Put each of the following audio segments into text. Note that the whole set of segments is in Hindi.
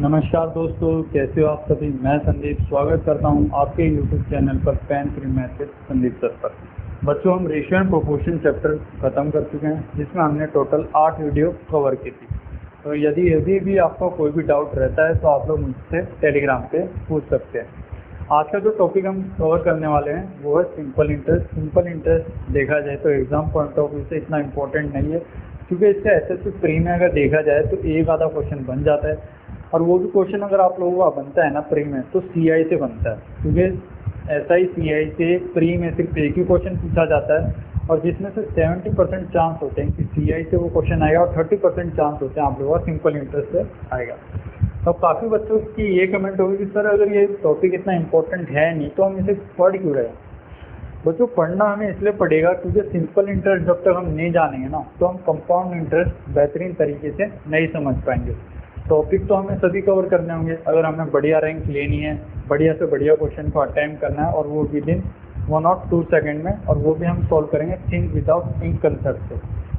नमस्कार दोस्तों, कैसे हो आप सभी। मैं संदीप स्वागत करता हूं आपके YouTube चैनल पर pan free math with Sandeep sir पर। बच्चों, हम रेशियो एंड प्रोपोर्शन चैप्टर खत्म कर चुके हैं, जिसमें हमने टोटल 8 वीडियो कवर की थी। तो यदि अभी भी आपको कोई भी डाउट रहता है तो आप लोग मुझसे टेलीग्राम पे पूछ सकते हैं। आज का जो टॉपिक हम कवर करने वाले हैं वो है सिंपल इंटरेस्ट। सिंपल इंटरेस्ट देखा जाए तो एग्जाम पॉइंट ऑफ व्यू से इतना इम्पोर्टेंट नहीं है, क्योंकि इसका एसएससी प्री में अगर देखा जाए तो एक आधा क्वेश्चन बन जाता है, और वो भी क्वेश्चन अगर आप लोगों का बनता है ना प्री में तो सीआई से बनता है, क्योंकि ऐसा ही सीआई से प्री में सिर्फ एक ही क्वेश्चन पूछा जाता है, और जिसमें से 70% चांस होते हैं कि सीआई से वो क्वेश्चन आएगा और 30% चांस होते हैं आप लोगों का सिंपल इंटरेस्ट से आएगा। तो काफ़ी बच्चों की ये कमेंट होगी कि सर अगर ये टॉपिक इतना इंपॉर्टेंट है नहीं तो हम इसे पढ़ क्यों रहे हैं। बच्चों, पढ़ना हमें इसलिए पड़ेगा क्योंकि सिंपल इंटरेस्ट जब तक हम नहीं जानेंगे ना तो हम कंपाउंड इंटरेस्ट बेहतरीन तरीके से नहीं समझ पाएंगे। टॉपिक तो हमें सभी कवर करने होंगे अगर हमें बढ़िया रैंक लेनी है, बढ़िया से बढ़िया क्वेश्चन को अटेम्प्ट करना है, और वो विद इन 1 और 2 सेकेंड में, और वो भी हम सॉल्व करेंगे थिंक विदाउट इंक कंसेप्ट से।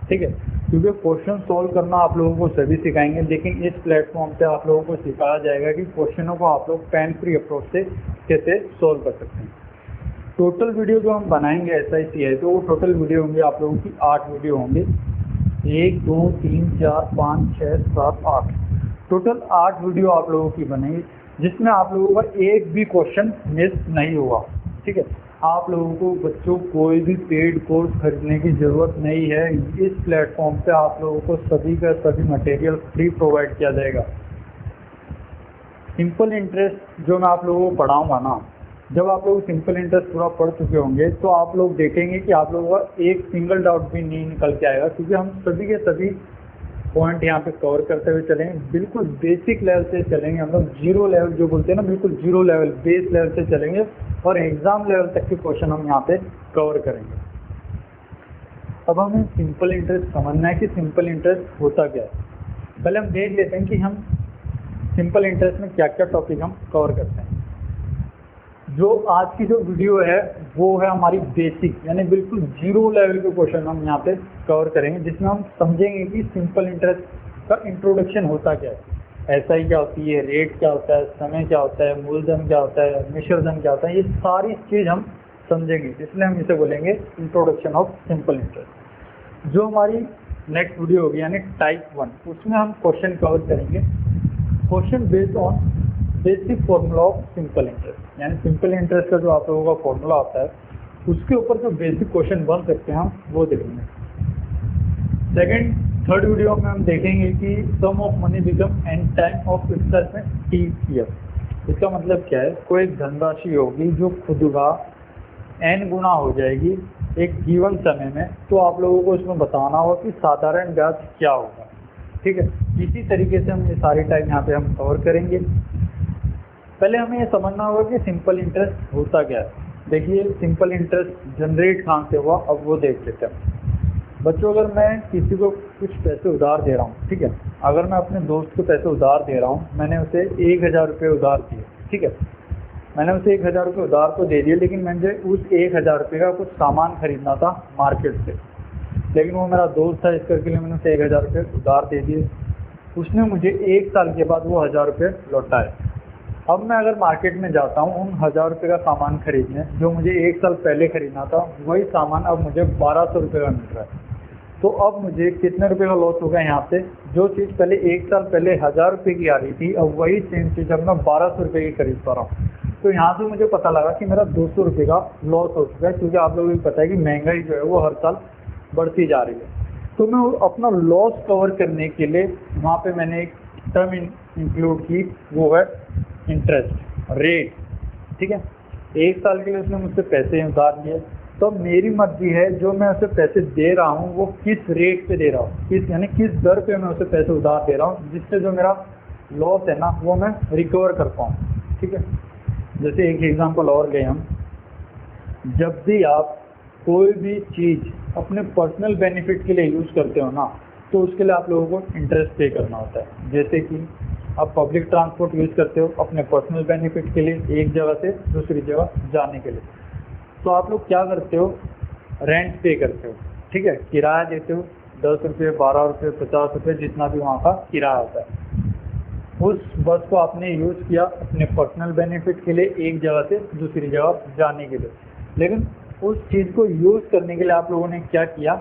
ठीक है, क्योंकि क्वेश्चन सॉल्व करना आप लोगों को सभी सिखाएंगे, लेकिन इस प्लेटफॉर्म पे आप लोगों को सिखाया जाएगा कि क्वेश्चनों को आप लोग पेन फ्री अप्रोच से कैसे सॉल्व कर सकते हैं। टोटल वीडियो जो हम बनाएंगे SIC है तो वो टोटल वीडियो होंगे आप लोगों की 8 वीडियो होंगे। 1 2 3 4 5 6 7 8 टोटल 8 वीडियो आप लोगों की बनेगी, जिसमें आप लोगों का एक भी क्वेश्चन मिस नहीं होगा। ठीक है, आप लोगों को बच्चों कोई भी पेड कोर्स खरीदने की ज़रूरत नहीं है। इस प्लेटफॉर्म पे आप लोगों को सभी का सभी मटेरियल फ्री प्रोवाइड किया जाएगा। सिंपल इंटरेस्ट जो मैं आप लोगों को पढ़ाऊँगा ना, जब आप लोग सिंपल इंटरेस्ट पूरा पढ़ चुके होंगे तो आप लोग देखेंगे कि आप लोगों का एक सिंगल डाउट भी नहीं निकल के आएगा, क्योंकि हम सभी के सभी पॉइंट यहाँ पे कवर करते हुए चलेंगे। बिल्कुल बेसिक लेवल से चलेंगे, हम लोग जीरो लेवल जो बोलते हैं ना, बिल्कुल जीरो लेवल बेस लेवल से चलेंगे, और एग्जाम लेवल तक के क्वेश्चन हम यहाँ पे कवर करेंगे। अब हमें सिंपल इंटरेस्ट समझना है कि सिंपल इंटरेस्ट होता क्या है। पहले हम देख लेते हैं कि हम सिंपल इंटरेस्ट में क्या क्या टॉपिक हम कवर करते हैं। जो आज की जो वीडियो है वो है हमारी बेसिक, यानी बिल्कुल जीरो लेवल के क्वेश्चन हम यहाँ पे कवर करेंगे, जिसमें हम समझेंगे कि सिंपल इंटरेस्ट का इंट्रोडक्शन होता क्या है, SI क्या होती है, रेट क्या होता है, समय क्या होता है, मूलधन क्या होता है, मिश्रधन क्या होता है, ये सारी चीज़ हम समझेंगे। इसलिए हम इसे बोलेंगे इंट्रोडक्शन ऑफ सिंपल इंटरेस्ट। जो हमारी नेक्स्ट वीडियो होगी यानी टाइप 1, उसमें हम क्वेश्चन कवर करेंगे, question based on basic formula of simple interest, यानी सिंपल इंटरेस्ट का जो आप लोगों का फॉर्मूला होता है उसके ऊपर जो बेसिक क्वेश्चन बन सकते हैं हम वो देखेंगे। थर्ड वीडियो में हम देखेंगे कि sum of money become n time of itself में TCF। इसका मतलब क्या है, कोई धनराशि होगी जो खुद का n गुना हो जाएगी एक गिवन समय में, तो आप लोगों को इसमें बताना होगा कि साधारण ब्याज क्या होगा। ठीक है, इसी तरीके से हम ये सारी टाइप यहाँ पे हम कवर करेंगे। पहले हमें ये समझना होगा कि सिंपल इंटरेस्ट होता क्या है। देखिए, सिंपल इंटरेस्ट जनरेट कहाँ से हुआ, अब वो देख लेते हैं। बच्चों, अगर मैं किसी को कुछ पैसे उधार दे रहा हूँ, ठीक है, अगर मैं अपने दोस्त को पैसे उधार दे रहा हूँ, मैंने उसे 1000 रुपये उधार दिए, ठीक है, मैंने उसे 1000 रुपये उधार तो दे दिए, लेकिन मुझे उस 1000 रुपये का कुछ सामान खरीदना था मार्केट से, लेकिन वो मेरा दोस्त था, इस करके लिए मैंने उसे 1000 रुपये उधार दे दिए। उसने मुझे 1 साल के बाद वो 1000 रुपये लौटाए। अब मैं अगर मार्केट में जाता हूँ उन 1000 रुपये का सामान खरीदने, जो मुझे 1 साल पहले खरीदना था, वही सामान अब मुझे 1200 रुपये का मिल रहा है। तो अब मुझे कितने रुपए का लॉस होगा यहाँ पे, जो चीज़ पहले 1 साल पहले 1000 रुपये की आ रही थी, अब वही सेम चीज़ अब मैं 1200 रुपये की खरीद पा रहा हूँ। तो यहाँ से मुझे पता लगा कि मेरा 200 रुपये का लॉस हो चुका है, क्योंकि आप लोगों को पता है कि महंगाई जो है वो हर साल बढ़ती जा रही है। तो मैं अपना लॉस कवर करने के लिए वहाँ पे मैंने एक टर्म इंक्लूड की, वो है इंटरेस्ट रेट। ठीक है, 1 साल के लिए उसने मुझसे पैसे उधार लिए, तो मेरी मर्जी है जो मैं उसे पैसे दे रहा हूँ वो किस रेट पे दे रहा हूँ, किस यानी किस दर पे मैं उसे पैसे उधार दे रहा हूँ, जिससे जो मेरा लॉस है ना वो मैं रिकवर कर पाऊँ। ठीक है, जैसे एक एग्जांपल और ले हम, जब भी आप कोई भी चीज़ अपने पर्सनल बेनिफिट के लिए यूज़ करते हो ना, तो उसके लिए आप लोगों को इंटरेस्ट पे करना होता है। जैसे कि आप पब्लिक ट्रांसपोर्ट यूज़ करते हो अपने पर्सनल बेनिफिट के लिए, एक जगह से दूसरी जगह जाने के लिए, तो आप लोग क्या करते हो, रेंट पे करते हो। ठीक है, किराया देते हो 10 रुपये, 12 रुपये, 50 रुपये, जितना भी वहाँ का किराया होता है। उस बस को आपने यूज़ किया अपने पर्सनल बेनिफिट के लिए, एक जगह से दूसरी जगह जाने के लिए, लेकिन उस चीज़ को यूज़ करने के लिए आप लोगों ने क्या किया,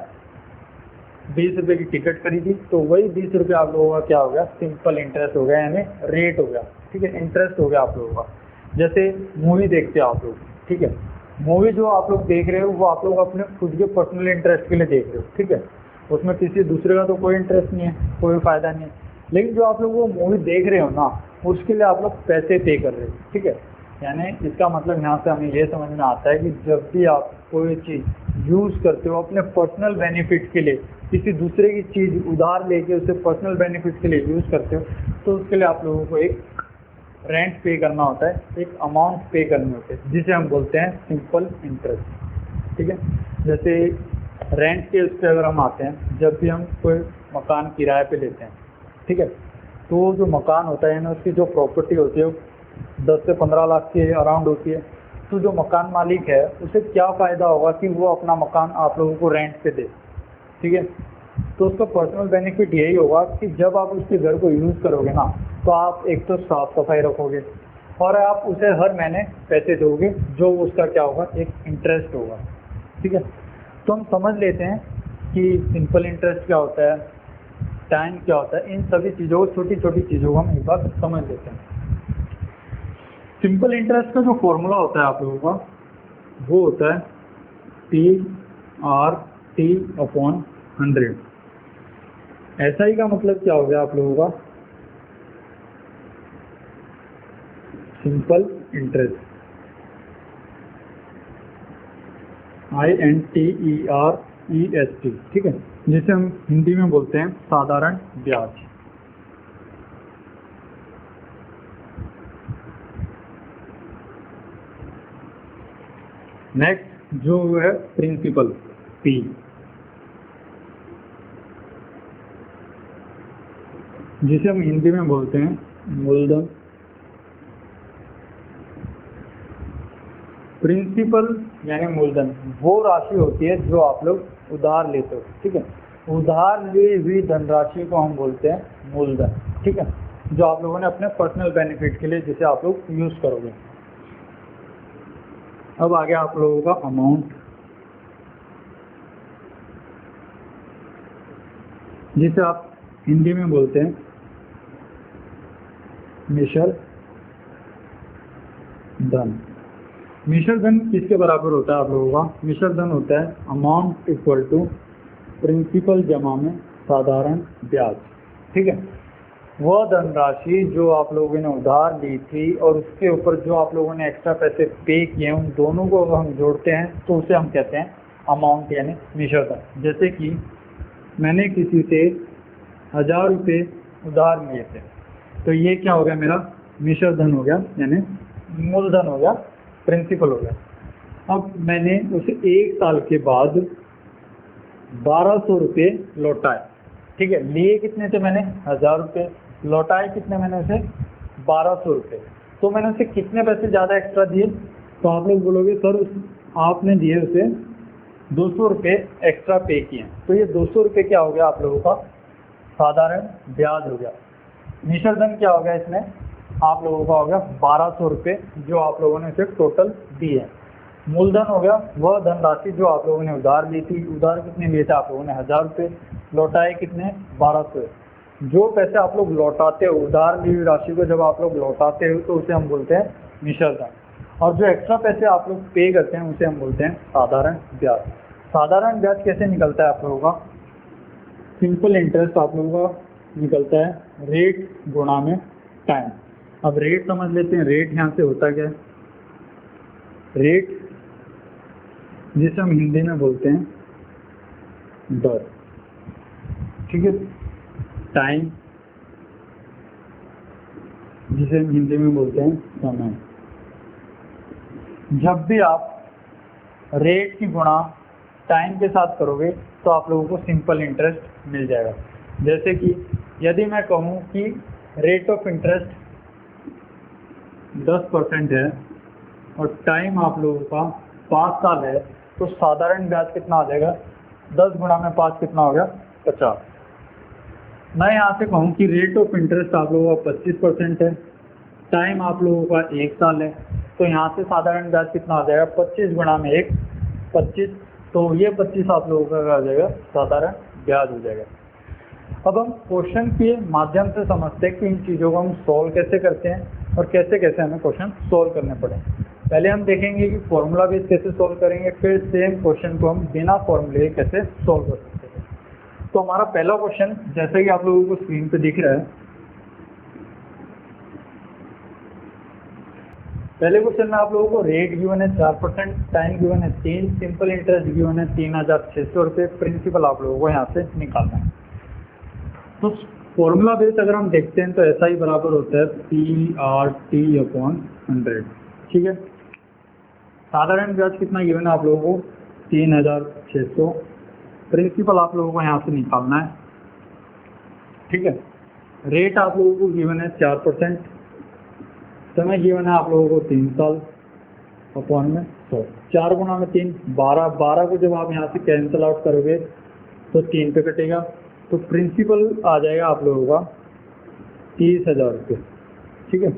20 रुपये की टिकट खरीदी, तो वही 20 रुपये आप लोगों का क्या हो गया, सिंपल इंटरेस्ट हो गया, यानी रेट हो गया, ठीक है, इंटरेस्ट हो गया आप लोगों का। जैसे मूवी देखते हो आप लोग, ठीक है, मूवी जो आप लोग देख रहे हो वो आप लोग अपने खुद के पर्सनल इंटरेस्ट के लिए देख रहे हो, ठीक है, उसमें किसी दूसरे का तो कोई इंटरेस्ट नहीं है, कोई फ़ायदा नहीं है, लेकिन जो आप लोग वो मूवी देख रहे हो ना, उसके लिए आप लोग पैसे पे कर रहे हो, ठीक है। यानी इसका मतलब यहाँ से हमें ये समझ में आता है कि जब भी आप कोई चीज़ यूज़ करते हो अपने पर्सनल बेनिफिट के लिए, किसी दूसरे की चीज़ उधार लेके उसे पर्सनल बेनिफिट के लिए यूज़ करते हो, तो उसके लिए आप लोगों को एक रेंट पे करना होता है, एक अमाउंट पे करनी होती है, जिसे हम बोलते हैं सिंपल इंटरेस्ट, ठीक है। जैसे रेंट के उस पर अगर हम आते हैं, जब भी हम कोई मकान किराए पे लेते हैं, ठीक है, तो जो मकान होता है ना, उसकी जो प्रॉपर्टी होती है 10 से 15 लाख के अराउंड होती है, तो जो मकान मालिक है उसे क्या फ़ायदा होगा कि वो अपना मकान आप लोगों को रेंट पे दे, ठीक है। तो उसका पर्सनल बेनिफिट यही होगा कि जब आप उसके घर को यूज़ करोगे ना, तो आप एक तो साफ़ सफाई रखोगे और आप उसे हर महीने पैसे दोगे, जो उसका क्या होगा, एक इंटरेस्ट होगा, ठीक है। तो हम समझ लेते हैं कि सिंपल इंटरेस्ट क्या होता है, टाइम क्या होता है, इन सभी चीज़ों को, छोटी छोटी चीज़ों को हम एक बार समझ लेते हैं। सिंपल इंटरेस्ट का जो फॉर्मूला होता है आप लोगों का, वो होता है TRT/100। SI का मतलब क्या हो गया आप लोगों का, सिंपल इंटरेस्ट, INTEREST, ठीक है, जिसे हम हिंदी में बोलते हैं साधारण ब्याज। नेक्स्ट जो है प्रिंसिपल, P, जिसे हम हिंदी में बोलते हैं मूलधन। प्रिंसिपल यानी मूलधन वो राशि होती है जो आप लोग उधार लेते हो, ठीक है, उधार ली हुई धनराशि को हम बोलते हैं मूलधन, ठीक है, जो आप लोगों ने अपने पर्सनल बेनिफिट के लिए जिसे आप लोग यूज़ करोगे। अब आगे आप लोगों का अमाउंट, जिसे आप हिंदी में बोलते हैं मिश्र धन। मिश्र धन किसके बराबर होता है आप लोगों का, मिश्र धन होता है अमाउंट इक्वल टू प्रिंसिपल जमा में साधारण ब्याज, ठीक है। वह धनराशि जो आप लोगों ने उधार ली थी और उसके ऊपर जो आप लोगों ने एक्स्ट्रा पैसे पे किए, उन दोनों को अगर हम जोड़ते हैं तो उसे हम कहते हैं अमाउंट यानी मिश्र धन। जैसे कि मैंने किसी से 1000 रुपये उधार लिए थे, तो ये क्या हो गया, मेरा मिश्र धन हो गया, यानी मूलधन हो गया, प्रिंसिपल हो गया। अब मैंने उसे 1 साल के बाद 1200 रुपये लौटाए, ठीक है, लिए कितने थे मैंने 1000 रुपये, लौटाए कितने मैंने उसे 1200 रुपये, तो मैंने उसे कितने पैसे ज़्यादा एक्स्ट्रा दिए, तो आप लोग बोलोगे सर आपने दिए उसे 200 रुपये एक्स्ट्रा पे किए, तो ये 200 रुपये क्या हो गया आप लोगों का, साधारण ब्याज हो गया। मिश्र धन क्या हो गया, इसमें आप लोगों का हो गया 1200 रुपये जो आप लोगों ने इसे टोटल दी है। मूलधन हो गया वह धनराशि जो आप लोगों ने उधार ली थी, उधार कितने लिए थे आप लोगों ने 1000 रुपये, लौटाए कितने 1200। जो पैसे आप लोग लौटाते हो, उधार ली हुई राशि को जब आप लोग लौटाते हो तो उसे हम बोलते हैं मिश्र धन, और जो एक्स्ट्रा पैसे आप लोग पे करते हैं उसे हम बोलते हैं साधारण ब्याज। साधारण ब्याज कैसे निकलता है आप लोगों का, सिंपल इंटरेस्ट आप लोगों का निकलता है रेट गुणा में टाइम। अब रेट समझ लेते हैं, रेट यहाँ से होता क्या है, रेट जिसे हम हिंदी में बोलते हैं दर, ठीक है, टाइम जिसे हम हिंदी में बोलते हैं समय। जब भी आप रेट की गुणा टाइम के साथ करोगे तो आप लोगों को सिंपल इंटरेस्ट मिल जाएगा। जैसे कि यदि मैं कहूँ कि रेट ऑफ इंटरेस्ट 10% है और टाइम आप लोगों का 5 साल है, तो साधारण ब्याज कितना आ जाएगा, 10 गुणा में 5 कितना हो गया 50। मैं यहाँ से कहूँ कि रेट ऑफ इंटरेस्ट आप लोगों का 25% है, टाइम आप लोगों का 1 साल है, तो यहाँ से साधारण ब्याज कितना आ जाएगा 25 गुणा में 1 25, तो ये 25 आप लोगों का आ जाएगा साधारण ब्याज हो जाएगा। अब हम क्वेश्चन के माध्यम से समझते हैं कि इन चीज़ों को हम सॉल्व कैसे करते हैं और कैसे कैसे हमें क्वेश्चन सॉल्व करने पड़े। पहले हम देखेंगे कि फॉर्मूला बेस कैसे सॉल्व करेंगे, फिर सेम क्वेश्चन को हम बिना फॉर्मूले कैसे सॉल्व कर सकते हैं। तो हमारा पहला क्वेश्चन जैसे कि आप लोगों को स्क्रीन पे दिख रहा है, पहले क्वेश्चन में आप लोगों को रेट गिवन है 4%, टाइम गिवन है 3, सिंपल इंटरेस्ट गिवन है 3600 रुपये, प्रिंसिपल आप लोगों को यहाँ से निकालना है। तो फॉर्मूला बेस अगर हम देखते हैं तो ऐसा ही बराबर होता है PRT/100, ठीक है। साधारण ब्याज कितना गिवन है आप लोगों को 3600, प्रिंसिपल आप लोगों को यहाँ से निकालना है, ठीक है। रेट आप लोगों को गिवन है 4%, समय गिवन है आप लोगों को 3 साल, अपॉन में 100, 4 गुणा में 3 12, 12 को जब आप यहाँ से कैंसिल आउट करोगे तो 3 पे कटेगा, तो प्रिंसिपल आ जाएगा आप लोगों का 30,000 रुपये, ठीक है।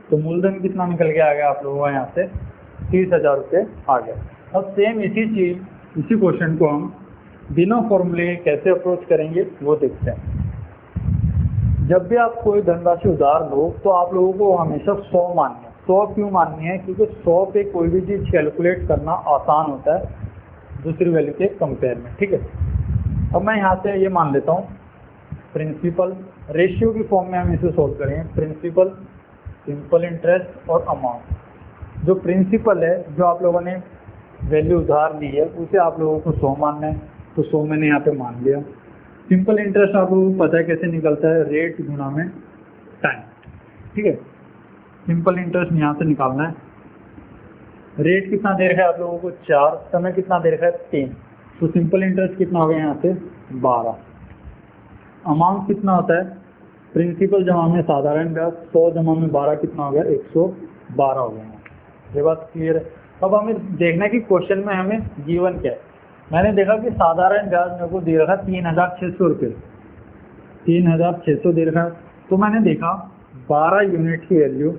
तो मूलधन कितना निकल के आ गया आप लोगों का यहाँ से 30,000 रुपये आ गया। अब सेम इसी क्वेश्चन को हम बिना फॉर्मूले कैसे अप्रोच करेंगे वो देखते हैं। जब भी आप कोई धनराशि उधार लो तो आप लोगों को हमेशा 100 माननी है। 100 क्यों माननी है? क्योंकि 100 पे कोई भी चीज़ कैलकुलेट करना आसान होता है दूसरी वैल्यू के कंपेयर में, ठीक है। अब मैं यहाँ से ये मान लेता हूँ प्रिंसिपल, रेशियो की फॉर्म में हम इसे सोल्व करेंगे, प्रिंसिपल, सिंपल इंटरेस्ट और अमाउंट। जो प्रिंसिपल है, जो आप लोगों ने वैल्यू उधार ली है, उसे आप लोगों को 100 मानना है, तो 100 मैंने यहाँ पे मान लिया। सिंपल इंटरेस्ट आप लोगों को पता है कैसे निकलता है, रेट गुना में टाइम, ठीक है। सिंपल इंटरेस्ट यहाँ से निकालना है। रेट कितना दे रखा है आप लोगों को 4, समय कितना दे रखा है 3, तो सिंपल इंटरेस्ट कितना हो गया यहाँ से 12। अमाउंट कितना होता है, प्रिंसिपल जमा में साधारण ब्याज, 100 जमा में 12 कितना हो गया 112 हो गया। ये बात क्लियर है। अब हमें देखना है कि क्वेश्चन में हमें गिवन क्या है। मैंने देखा कि साधारण ब्याज मेरे को दे रखा 3600 रुपये, 3600 दे रखा है, तो मैंने देखा 12 यूनिट की वैल्यू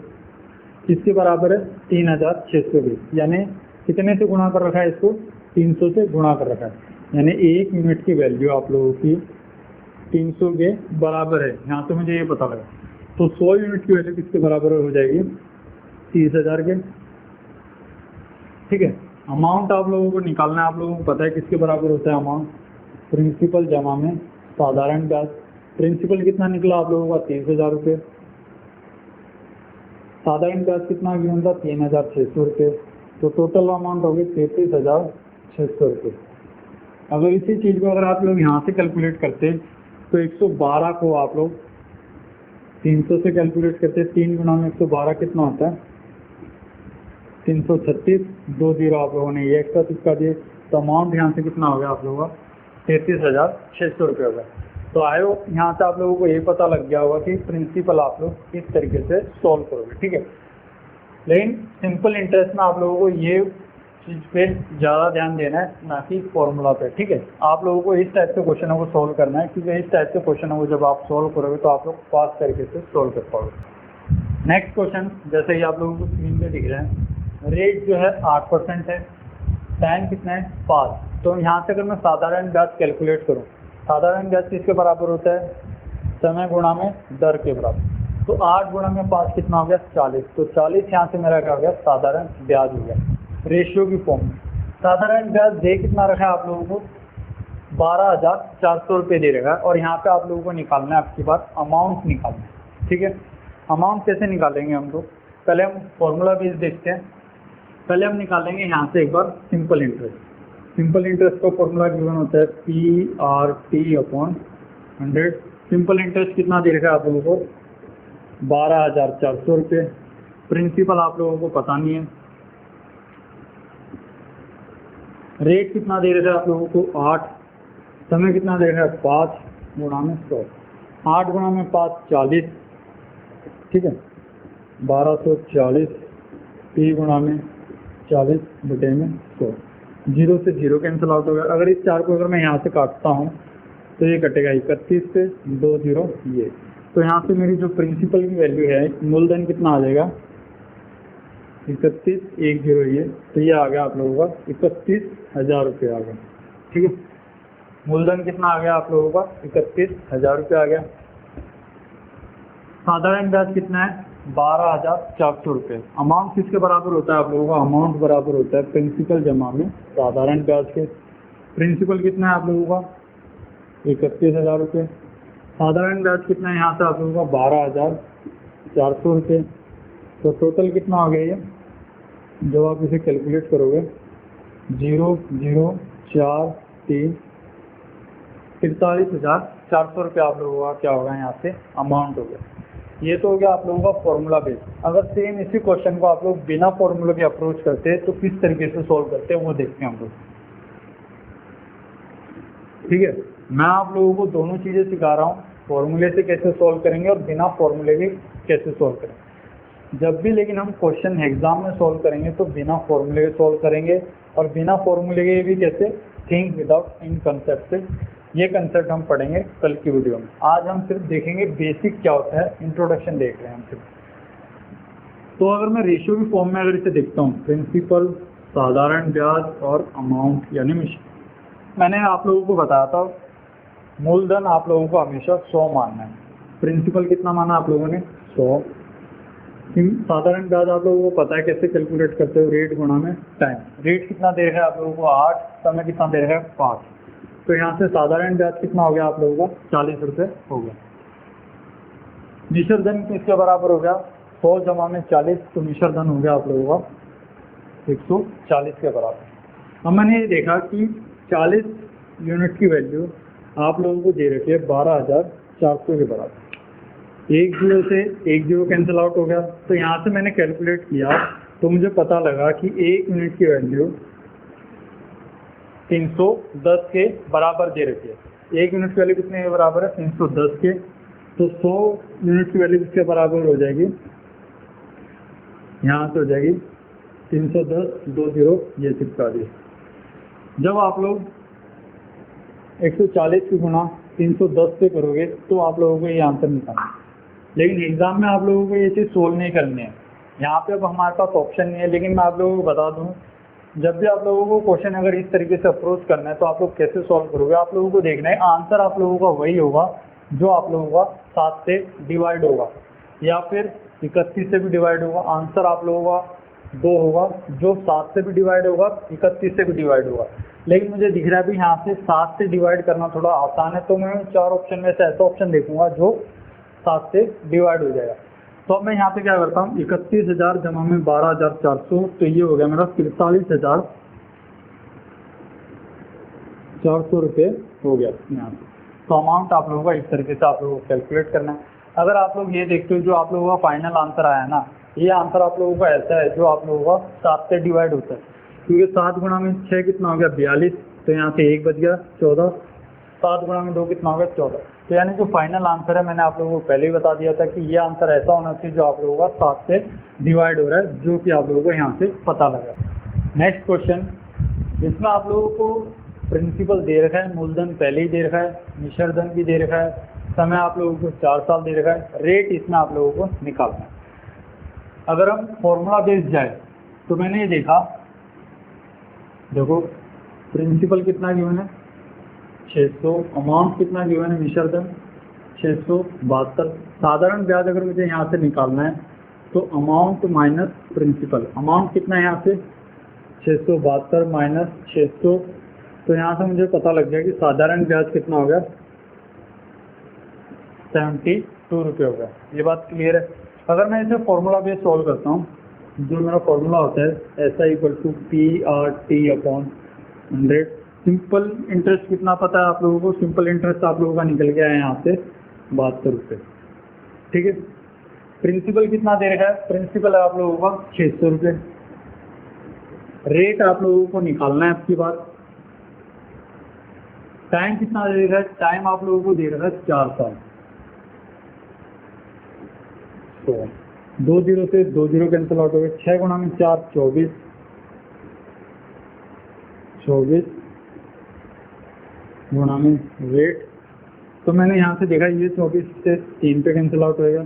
किसके बराबर है 3600 की, यानी कितने से गुणा कर रखा है इसको 300 से गुणा कर रखा है, यानी 1 यूनिट की वैल्यू आप लोगों की 300 के बराबर है। यहाँ से मुझे ये पता लगा, तो 100 यूनिट की वैल्यू किसके बराबर हो जाएगी 30,000 के, ठीक है। अमाउंट आप लोगों को निकालना है, आप लोगों को पता है किसके बराबर होता है अमाउंट, प्रिंसिपल जमा में साधारण ब्याज। प्रिंसिपल कितना निकला आप लोगों का 30,000 रुपये, साधारण ब्याज कितना गिवन था 3600 रुपये, तो टोटल अमाउंट होगी 33,600 रुपये। अगर इसी चीज़ को अगर आप लोग यहाँ से कैलकुलेट करते तो 112 को आप लोग 300 से कैलकुलेट करते, 3 गुणा में 112 कितना होता है 336, 2 जीरो आप लोगों ने ये एक्स्ट्रा चिपका दिए, तो अमाउंट यहाँ से कितना हो गया आप लोगों का 33,600 रुपये हो गया। तो आई होप यहाँ से आप लोगों को ये पता लग गया होगा कि प्रिंसिपल आप लोग किस तरीके से सॉल्व करोगे, ठीक है। लेकिन सिंपल इंटरेस्ट में आप लोगों को ये चीज़ पे ज़्यादा ध्यान देना है, ना कि फॉर्मूला पे, ठीक है। आप लोगों को इस टाइप के क्वेश्चनों को सॉल्व करना है, क्योंकि इस टाइप के क्वेश्चनों को जब आप सॉल्व करोगे तो आप लोग फास्ट तरीके से सॉल्व कर पाओगे। नेक्स्ट क्वेश्चन जैसे ही आप लोगों को स्क्रीन पे दिख रहा है, रेट जो है 8% है, टाइम कितना है 5, तो यहाँ से अगर मैं साधारण ब्याज कैलकुलेट करूँ, साधारण ब्याज किसके बराबर होता है समय गुणा में दर के बराबर, तो 8 गुणा में 5 कितना हो गया 40, तो 40 यहाँ से मेरा क्या हो गया साधारण ब्याज हो गया। रेशियो की फॉर्म में साधारण ब्याज दे कितना रखा है आप लोगों को 12,400 रुपये दे रखा है, और यहाँ पे आप लोगों को निकालना है आपकी बात अमाउंट निकालना है, ठीक है। अमाउंट कैसे निकालेंगे हम लोग, पहले हम फॉर्मूला बेस देखते हैं। पहले हम निकालेंगे यहाँ से एक बार सिंपल इंटरेस्ट। सिंपल इंटरेस्ट का फॉर्मूला गिवन होता है PRT/100। सिंपल इंटरेस्ट कितना दे रखा है आप लोगों को 12,400 रुपये, प्रिंसिपल आप लोगों को पता नहीं है। रेट कितना दे रखा है आप लोगों को 8, समय कितना दे रखा है 5 गुणा में 100, 8 गुणा में 5 40, ठीक है, 1240 P गुणा में 40 बटे में 100, 0 से 0 कैंसिल आउट हो गया। अगर इस 4 को अगर मैं यहाँ से काटता हूँ तो ये कटेगा 31 से 2 जीरो ये। तो यहाँ से मेरी जो प्रिंसिपल की वैल्यू है मूलधन कितना आ जाएगा 31 1 जीरो ये, तो ये आ गया आप लोगों का 31,000 रुपये आ गया। ठीक है, मूलधन कितना आ गया आप लोगों का 31,000 रुपये आ गया। साधारण ब्याज कितना है 12,400 रुपये। अमाउंट किसके बराबर होता है आप लोगों का, अमाउंट बराबर होता है प्रिंसिपल जमा में साधारण ब्याज के। प्रिंसिपल कितना है आप लोगों का 31,000 रुपये। साधारण ब्याज कितना है यहाँ से आप लोगों का 12,400 रुपये। तो टोटल कितना हो गया ये, जब आप इसे कैलकुलेट करोगे 0 0 4 3 43,400 रुपये आप लोगों का क्या होगा यहाँ से अमाउंट हो गया। ये तो हो गया आप लोगों का फॉर्मूला बेस। अगर सेम इसी क्वेश्चन को आप लोग बिना फॉर्मूले के अप्रोच करते हैं तो किस तरीके से सॉल्व करते हैं वो देखते हैं हम लोग। ठीक है, मैं आप लोगों को दोनों चीज़ें सिखा रहा हूँ, फॉर्मूले से कैसे सॉल्व करेंगे और बिना फॉर्मूले के कैसे सॉल्व करेंगे। जब भी लेकिन हम क्वेश्चन एग्जाम में सॉल्व करेंगे तो बिना फॉर्मूले के सॉल्व करेंगे, और बिना फॉर्मूले के भी कैसे, थिंक विदाउट इन कंसेप्ट से। ये कंसेप्ट हम पढ़ेंगे कल की वीडियो में। आज हम सिर्फ देखेंगे बेसिक क्या होता है, इंट्रोडक्शन देख रहे हैं हम सिर्फ। तो अगर मैं रेशियो की फॉर्म में अगर इसे देखता हूँ, प्रिंसिपल, साधारण ब्याज और अमाउंट यानी मिशन, मैंने आप लोगों को बताया था मूलधन आप लोगों को हमेशा 100 मानना है। प्रिंसिपल कितना माना आप लोगों ने 100। साधारण ब्याज आप लोगों को पता है कैसे कैलकुलेट करते हो, रेट गुणा में टाइम। रेट कितना दे रखा है आप लोगों को 8, समय कितना दे रखा है 5। तो यहाँ से साधारण ब्याज कितना हो गया आप लोगों का 40 रुपये हो गया। मिश्र धन किसके बराबर हो गया 100 जमा में 40, तो मिश्र धन हो गया आप लोगों का 140 के बराबर। अब मैंने ये देखा कि 40 यूनिट की वैल्यू आप लोगों को दे रखी है 12,400 के बराबर। 1 जीरो से 1 जीरो कैंसिल आउट हो गया। तो यहाँ से मैंने कैलकुलेट किया तो मुझे पता लगा कि 1 यूनिट की वैल्यू 310 के बराबर दे रखी है। 1 यूनिट की वैल्यू कितने के बराबर है 310 के। तो 100 यूनिट की वैल्यू किसके बराबर हो जाएगी, यहाँ से हो जाएगी 310 2 जीरो ये चिपका दिए। जब आप लोग 140 की गुणा 310 से करोगे तो आप लोगों को ये आंसर निकालना है। लेकिन एग्जाम में आप लोगों को ये चीज़ सोल्व नहीं करनी है। यहाँ पे अब हमारे पास ऑप्शन नहीं है, लेकिन मैं आप लोगों को बता दूँ, जब भी आप लोगों को क्वेश्चन अगर इस तरीके से अप्रोच करना है तो आप लोग कैसे सॉल्व करोगे, आप लोगों को देखना है आंसर आप लोगों का वही होगा जो आप लोगों का 7 से डिवाइड होगा या फिर 31 से भी डिवाइड होगा। आंसर आप लोगों का 2 होगा जो 7 से भी डिवाइड होगा, 31 से भी डिवाइड होगा। लेकिन मुझे दिख रहा है भी यहाँ से 7 से डिवाइड करना थोड़ा आसान है, तो मैं 4 ऑप्शन में से ऐसा ऑप्शन देखूंगा जो 7 से डिवाइड हो जाएगा। तो अब मैं यहाँ पे क्या करता हूँ 31,000 जमा में 12,400, तो ये हो गया मेरा 43,400 रुपये हो गया यहाँ पे। तो अमाउंट आप लोगों का इस तरीके से आप लोगों को कैलकुलेट करना है। अगर आप लोग ये देखते हो जो आप लोगों का फाइनल आंसर आया ना, ये आंसर आप लोगों का ऐसा है जो आप लोगों का 7 से डिवाइड होता है, क्योंकि 7 गुणा में 6 कितना हो गया 42, तो यहाँ से 1 बच गया 14। 7 गुणा में 2 कितना हो गया 14। तो यानी जो फाइनल आंसर है मैंने आप लोगों को पहले ही बता दिया था कि ये आंसर ऐसा होना चाहिए जो आप लोगों का 7 से डिवाइड हो रहा है, जो कि आप लोगों को यहाँ से पता लगा। नेक्स्ट क्वेश्चन, इसमें आप लोगों को प्रिंसिपल दे रखा है, मूलधन पहले ही दे रखा है, मिश्र धन भी दे रखा है, समय आप लोगों को 4 साल दे रखा है, रेट इसमें आप लोगों को निकालना है। अगर हम फॉर्मूला बेस जाए तो मैंने ये देखा, देखो प्रिंसिपल कितना गिवन है 600, अमाउंट कितना गिवन है मिश्र धन 672। साधारण ब्याज अगर मुझे यहाँ से निकालना है तो अमाउंट माइनस प्रिंसिपल, अमाउंट कितना है यहाँ से 672 माइनस 600, तो यहाँ से मुझे पता लग गया कि साधारण ब्याज कितना हो गया 72 रुपये हो गया। ये बात क्लियर है। अगर मैं इसे फॉर्मूला बेस सॉल्व करता हूँ, जो मेरा फॉर्मूला होता है SI = PRT/100। सिंपल इंटरेस्ट कितना पता है आप लोगों को, सिंपल इंटरेस्ट आप लोगों का निकल गया है यहाँ से 72 रुपये। ठीक है, प्रिंसिपल कितना दे रखा है, प्रिंसिपल है आप लोगों का 600 रुपये। रेट आप लोगों को निकालना है आपकी बात। टाइम कितना दे रखा है, टाइम आप लोगों को दे रखा है 4 साल। तो 2 जीरो से 2 जीरो कैंसिल आउट हो गए, 6 गुणा में 4 24 गुणा में रेट तो मैंने यहाँ से देखा ये 24 से 3 पे कैंसिल आउट होएगा,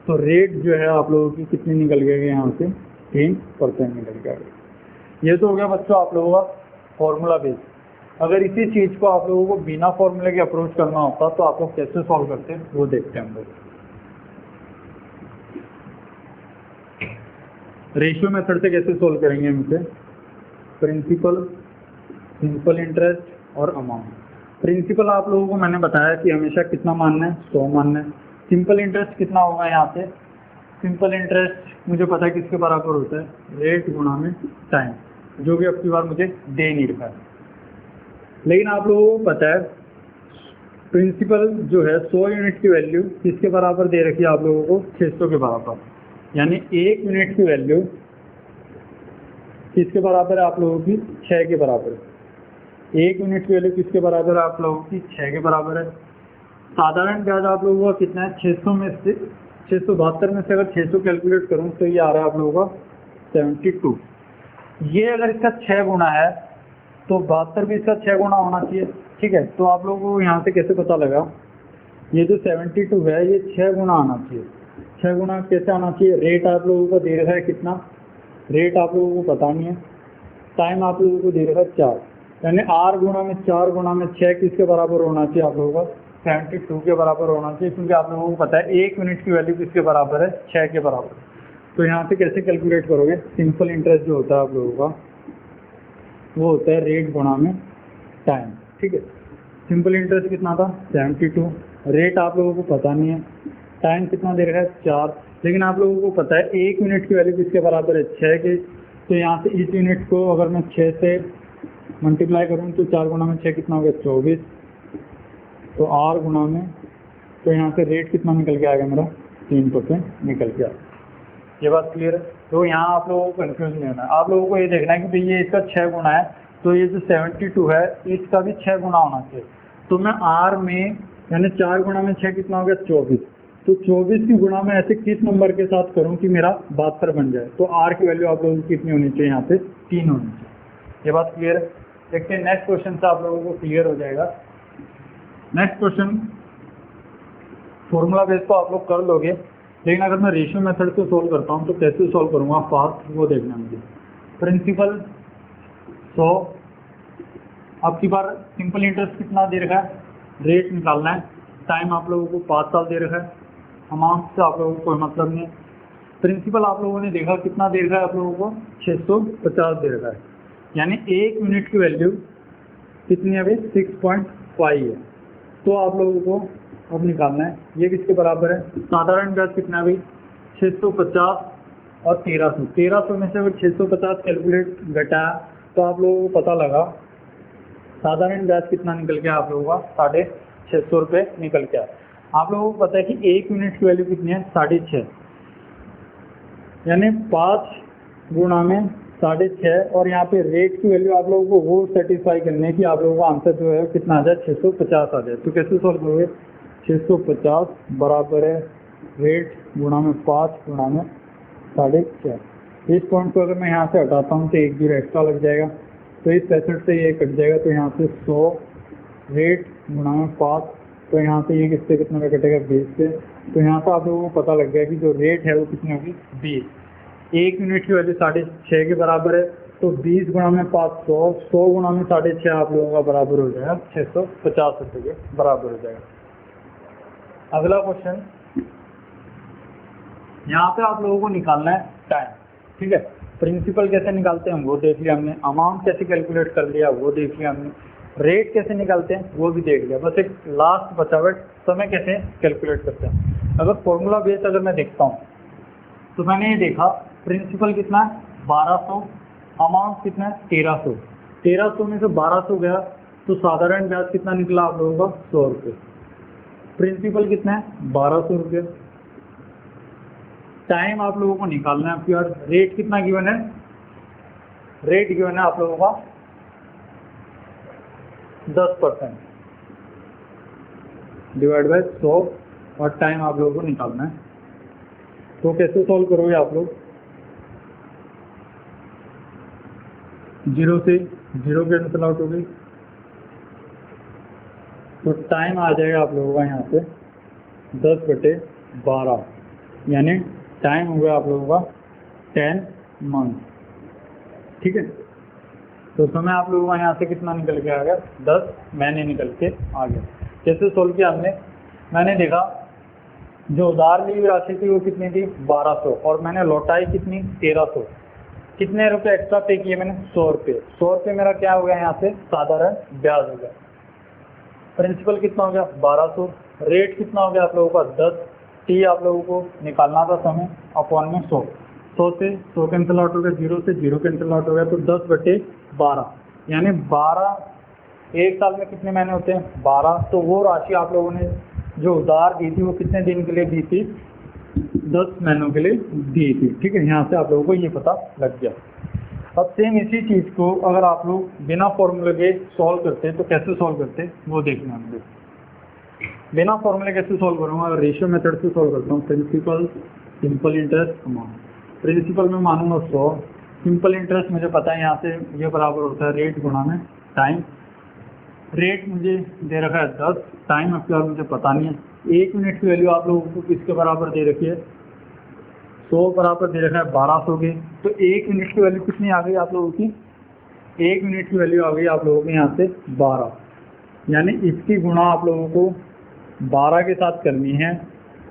तो रेट जो है आप लोगों की कितनी निकल गई यहाँ से 3% निकल गया। ये तो हो गया बच्चों आप लोगों का फॉर्मूला बेस। अगर इसी चीज़ को आप लोगों को बिना फॉर्मूले के अप्रोच करना होता तो आप लोग कैसे सॉल्व करते हैं वो देखते हैं हम लोग। रेशियो मेथड से कैसे सॉल्व करेंगे हम इसे, प्रिंसिपल, सिंपल इंटरेस्ट और अमाउंट। प्रिंसिपल आप लोगों को मैंने बताया कि हमेशा कितना मानना है, 100 मानना है। सिंपल इंटरेस्ट कितना होगा यहाँ पे, सिंपल इंटरेस्ट मुझे पता है किसके बराबर होता है, रेट गुणा में टाइम, जो कि अब की बार मुझे दे नहीं रखा है। लेकिन आप लोगों को पता है प्रिंसिपल जो है 100 यूनिट की वैल्यू किसके बराबर दे रखी है आप लोगों को, 600 के बराबर। यानी 1 यूनिट की वैल्यू किसके बराबर है आप लोगों की, 6 के बराबर है। 1 यूनिट की वैल्यू किसके बराबर है आप लोगों की, 6 के बराबर है। साधारण ब्याज आप लोगों का कितना है, 600 में से 672 में से अगर 600 कैलकुलेट करूं तो ये आ रहा है आप लोगों का 72। ये अगर इसका 6 गुना है तो 72 भी इसका 6 गुना होना चाहिए, ठीक है। तो आप लोगों को यहाँ से कैसे पता लगा, ये जो 72 है ये 6 गुना आना चाहिए। 6 गुना कैसे आना चाहिए, रेट आप लोगों को दे रखा है कितना, रेट आप लोगों को पता नहीं है, टाइम आप लोगों को दे रखा है 4, यानी R गुणा में 4 गुणा में 6 किसके बराबर होना चाहिए आप लोगों का, 72 के बराबर होना चाहिए। क्योंकि आप लोगों को पता है 1 यूनिट की वैल्यू किसके बराबर है, 6 के बराबर। तो यहाँ से कैसे कैलकुलेट करोगे, सिंपल इंटरेस्ट जो होता है आप लोगों का वो होता है रेट गुणा में टाइम, ठीक है। सिंपल इंटरेस्ट कितना था 72, रेट आप लोगों को पता नहीं है, टाइम कितना दे रखा है 4, लेकिन आप लोगों को पता है 1 यूनिट की वैल्यू किसके बराबर है, 6 के। तो यहाँ से इस यूनिट को अगर मैं 6 से मल्टीप्लाई करूँ तो 4 गुना में 6 कितना हो गया 24, तो R गुना में, तो यहाँ से रेट कितना निकल के आएगा मेरा 3% निकल के आएगा। ये बात क्लियर है। तो यहाँ आप लोगों को कंफ्यूज नहीं होना है, आप लोगों को ये देखना है कि भाई ये इसका 6 गुना है, तो ये जो 72 है इसका भी 6 गुना होना चाहिए। तो मैं R में यानी 4 गुना में 6 कितना हो गया 24, तो 24 की गुणा में ऐसे किस नंबर के साथ करूं कि मेरा 72 बन जाए। तो R की वैल्यू आप लोगों की कितनी होनी चाहिए, यहाँ पे 3 होनी चाहिए। ये बात क्लियर है। देखते हैं नेक्स्ट क्वेश्चन से आप लोगों को क्लियर हो जाएगा। नेक्स्ट क्वेश्चन फॉर्मूला बेस को आप लोग कर लोगे, लेकिन अगर मैं रेशियो मेथड से सोल्व करता हूँ तो कैसे सोल्व करूँगा फास्ट, वो देखना मुझे। प्रिंसिपल 100, अब की बार सिंपल इंटरेस्ट कितना दे रखा है, रेट निकालना है, टाइम आप लोगों को 5 साल दे रखा है, अमाउंट से आप लोगों को कोई मतलब नहीं। प्रिंसिपल आप लोगों ने देखा कितना दे रखा है आप लोगों को 650 दे रखा है, यानी 1 यूनिट की वैल्यू कितनी है अभी 6.5 है। तो आप लोगों को अब निकालना है ये किसके बराबर है, साधारण ब्याज कितना है भाई 650 और 1300। 1300 में से अगर 650 कैलकुलेट घटाया तो आप लोगों को पता लगा साधारण ब्याज कितना निकल गया आप लोगों का 650 रुपये निकल गया। आप लोगों को पता है कि 1 यूनिट की वैल्यू कितनी है 6.5, यानी 5 गुणा में 6.5, और यहाँ पे रेट की वैल्यू आप लोगों को वो सेटिस्फाई करनी है कि आप लोगों का आंसर जो है कितना आ जाए 650 आ जाए। तो कैसे सॉल्व करोगे, 650 बराबर है रेट गुणा में 5 गुणा में 6.5। इस पॉइंट को अगर मैं यहाँ से हटाता हूँ तो 1 जीरो एक्स्ट्रा लग जाएगा, तो इस 65 से ये कट जाएगा, तो यहाँ से 100 रेट गुणा में 5, तो यहाँ से ये किससे कितना का कटेगा 20 से। तो यहाँ से आप लोगों को पता लग गया कि जो रेट है वो कितनी होगी 20। 1 यूनिट की वैल्यू 6.5 के बराबर है, तो 20 गुणा में 500, 100 गुणा में 6.5 आप लोगों का बराबर हो जाएगा 650 रुपये के बराबर हो जाएगा। अगला क्वेश्चन, यहाँ पे आप लोगों को निकालना है टाइम, ठीक है। प्रिंसिपल कैसे निकालते हैं वो देख लिया हमने, अमाउंट कैसे कैलकुलेट कर लिया वो देख लिया हमने, रेट कैसे निकालते हैं वो भी देख लिया। बस एक लास्ट बचा हुआ समय कैसे कैलकुलेट करते हैं। अगर फॉर्मूला बेस अगर मैं देखता हूँ तो मैंने ये देखा प्रिंसिपल कितना है 1200, अमाउंट कितना है 1300, 1300 में से 1200 गया तो साधारण ब्याज कितना निकला आप लोगों का 100 रुपये, प्रिंसिपल कितना है 1200 रुपये। टाइम आप लोगों को निकालना है आपकी, और रेट कितना गिवन है, रेट गिवन है आप लोगों का 10% डिवाइड बाय 100, और टाइम आप लोगों को निकालना है। तो कैसे सॉल्व करोगे आप लोग, 0 से 0 कैंसिल आउट हो गई, तो टाइम आ जाएगा आप लोगों का यहाँ पे 10/12, यानी टाइम हो गया आप लोगों का 10 मंथ। ठीक है, तो समय आप लोगों का यहाँ से कितना निकल के आ गया, 10 महीने निकल के आ गया। कैसे सोल्व किया हमने, मैंने देखा जो उधार ली हुई राशि थी वो कितनी थी 1200, और मैंने लौटाई कितनी 1300। कितने रुपए एक्स्ट्रा पे किए मैंने, 100 रुपये। 100 रुपये मेरा क्या हो गया यहाँ से, साधारण ब्याज हो गया। प्रिंसिपल कितना हो गया 1200, रेट कितना हो गया आप लोगों का 10, टी आप लोगों को निकालना था समय अपॉन में 100। 100 से 100 कैंसिल आउट हो गया, 0 से 0 कैंसिल आउट हो गया, तो 10/12, यानी 12। एक साल में कितने महीने होते हैं 12। तो वो राशि आप लोगों ने जो उधार दी थी वो कितने दिन के लिए दी थी, 10 महीनों के लिए दी थी। ठीक है, यहाँ से आप लोगों को ये पता लग गया। अब सेम इसी चीज़ को अगर आप लोग बिना फॉर्मूले के सॉल्व करते तो कैसे सॉल्व करते वो देखना है। बिना फॉर्मूले कैसे सॉल्व करूँगा, अगर रेशियो मेथड से सॉल्व करता हूँ, principal, simple interest, amount. Principal में मानूंगा 100, सिंपल इंटरेस्ट मुझे पता है यहाँ से ये बराबर होता है रेट गुणा में टाइम। रेट मुझे दे रखा है 10, टाइम अब फिलहाल मुझे पता नहीं है। 1 मिनट की वैल्यू आप लोगों को किसके बराबर दे रखी है, 100 बराबर दे रखा है 1200 के। तो 1 मिनट की वैल्यू कितनी आ गई आप लोगों की, 1 मिनट की वैल्यू आ गई आप लोगों के यहाँ से 12, यानी इसकी गुणा आप लोगों को 12 के साथ करनी है,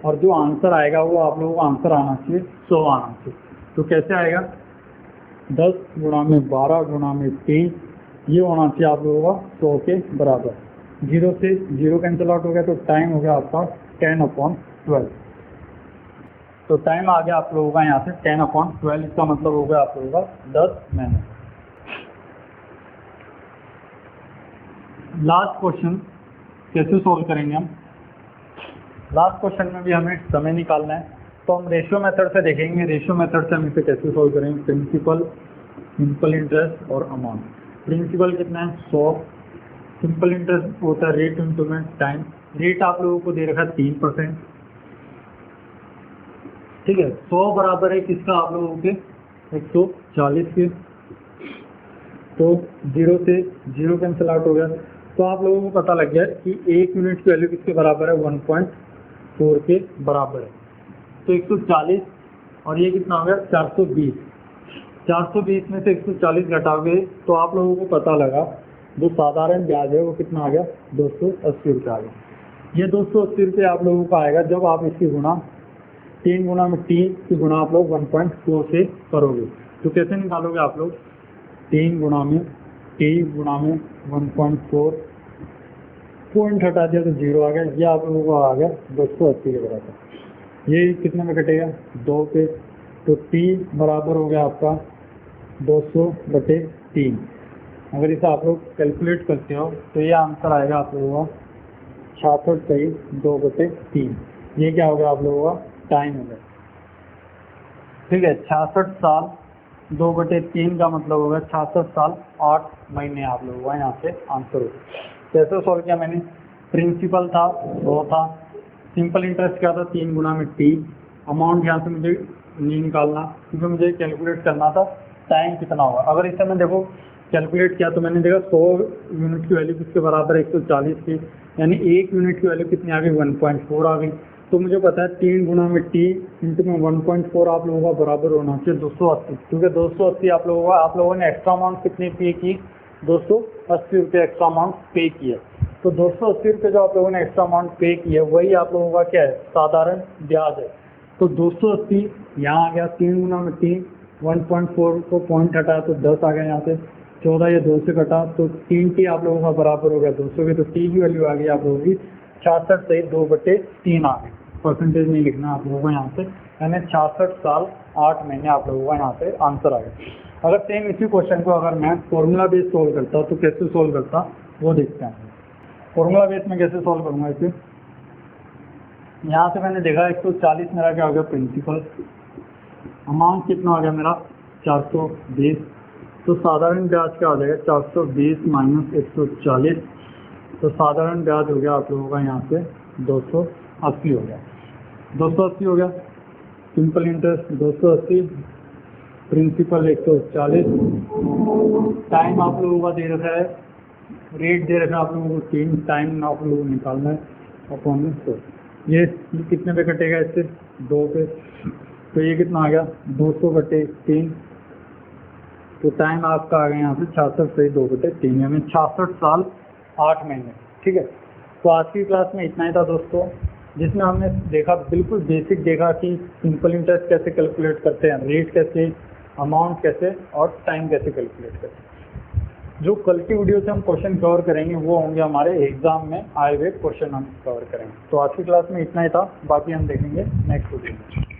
और जो आंसर आएगा वो आप लोगों को आंसर आना चाहिए 100 आना चाहिए। तो कैसे आएगा, 10 गुणा में 12 गुणा में 3, ये होना चाहिए आप लोगों का 100 के बराबर। 0 से 0 कैंसिल आउट हो गया, तो टाइम हो गया आपका 10/12। तो टाइम आ गया आप लोगों का यहाँ से 10/12, इसका मतलब हो गया आप लोगों का 10 महीने। लास्ट क्वेश्चन कैसे सोल्व करेंगे हम, लास्ट क्वेश्चन में भी हमें समय निकालना है, तो हम रेशियो मेथड से देखेंगे। रेशियो मेथड से हम इसे कैसे सोल्व करेंगे, प्रिंसिपल, सिंपल इंटरेस्ट और अमाउंट। प्रिंसिपल कितना है 100, सिंपल इंटरेस्ट होता है रेट इंटू में टाइम। रेट आप लोगों को दे रखा है 3%। ठीक है, 100 बराबर है किसका, आप लोगों के 140 के। तो 0 से 0 कैंसिल आउट हो गया, तो आप लोगों को पता लग गया कि 1 मिनट की वैल्यू किसके बराबर है, 1.4 के बराबर है। तो 140 और ये कितना हो गया 420। 420 में से 140 घटाओगे तो आप लोगों को पता लगा जो साधारण ब्याज है वो कितना आ गया, 280 रुपये आ गया। ये 280 रुपये आप लोगों का आएगा जब आप इसकी गुणा 3 गुणा में टी की गुणा आप लोग 1.4 से करोगे। तो कैसे निकालोगे आप लोग, 3 गुणा में टी गुणा में 1.4, पॉइंट हटा दिया तो 0 आ गया। ये आप लोगों को आ गया 280 के बराबर। ये कितने में कटेगा 2 पे, तो टी बराबर हो गया आपका 200/3। अगर इसे आप लोग कैलकुलेट करते हो तो ये आंसर आएगा आप लोगों का 66/2/3। ये क्या हो गया आप लोगों का टाइम हो गया। ठीक है, 66 साल 2/3 का मतलब होगा 66 साल 8 महीने आप लोगों का यहाँ से आंसर होगा। कैसे सॉल्व किया मैंने, प्रिंसिपल था 100 था, सिंपल इंटरेस्ट क्या था 3 गुणा में टी। अमाउंट यहाँ से मुझे नहीं निकालना क्योंकि मुझे कैलकुलेट करना था टाइम कितना होगा। अगर इसे मैं देखो कैलकुलेट किया तो मैंने देखा 100 यूनिट की वैल्यू किसके बराबर है 140 की, यानी 1 यूनिट की वैल्यू कितनी आ गई 1.4 आ गई। तो मुझे पता है 3 गुणा में टी इंटू में 1.4 आप लोगों का बराबर होना चाहिए 280, क्योंकि 280 आप लोगों ने एक्स्ट्रा अमाउंट कितनी पे की 280 रुपये एक्स्ट्रा अमाउंट पे किया। तो 280 रुपये जो आप लोगों ने एक्स्ट्रा अमाउंट पे किया वही आप लोगों का क्या है साधारण ब्याज है। तो 280 यहाँ आ गया, 3 गुना में 3 1.4 को पॉइंट हटाया तो 10 आ गया, यहाँ से 14 या 2 से कटा तो 3 टी आप लोगों का बराबर हो गया 200 की। तो टी की वैल्यू आ गई आप लोगों की 66 से 2/3 आ गई। परसेंटेज नहीं लिखना आप लोगों को यहाँ से, यानी 66 साल 8 महीने आप लोगों का यहाँ से आंसर आ गया। अगर सेम इसी क्वेश्चन को अगर मैं फॉर्मूला बेस सोल्व करता तो कैसे सोल्व करता वो देखते हैं। फॉर्मूला बेस में कैसे सोल्व करूँगा इसे, यहाँ से मैंने देखा 140 मेरा क्या हो गया प्रिंसिपल, अमाउंट कितना हो गया मेरा 420। तो साधारण ब्याज क्या हो जाएगा 420 माइनस 140, तो साधारण ब्याज हो गया आप लोगों का यहाँ से 280 हो गया। 280 हो गया, सिंपल इंटरेस्ट 280, प्रिंसिपल 140, टाइम आप लोगों का दे रखा है रेट दे रखा आप लोगों को 3, टाइम आप लोगों को निकालना है अपॉन में 100। ये कितने पे कटेगा इससे 2 पे, तो ये कितना आ गया 200/3, तो टाइम आपका आ गया यहाँ पे 66/2/3, यानी 66 साल 8 महीने। ठीक है, तो आज की क्लास में इतना ही था दोस्तों, जिसमें हमने देखा, बिल्कुल बेसिक देखा कि सिंपल इंटरेस्ट कैसे कैलकुलेट करते हैं, रेट कैसे, अमाउंट कैसे और टाइम कैसे कैलकुलेट करते हैं। जो कल की वीडियो से हम क्वेश्चन कवर करेंगे वो होंगे हमारे एग्जाम में आए हुए क्वेश्चन हम कवर करेंगे। तो आज की क्लास में इतना ही था, बाकी हम देखेंगे नेक्स्ट वीडियो में।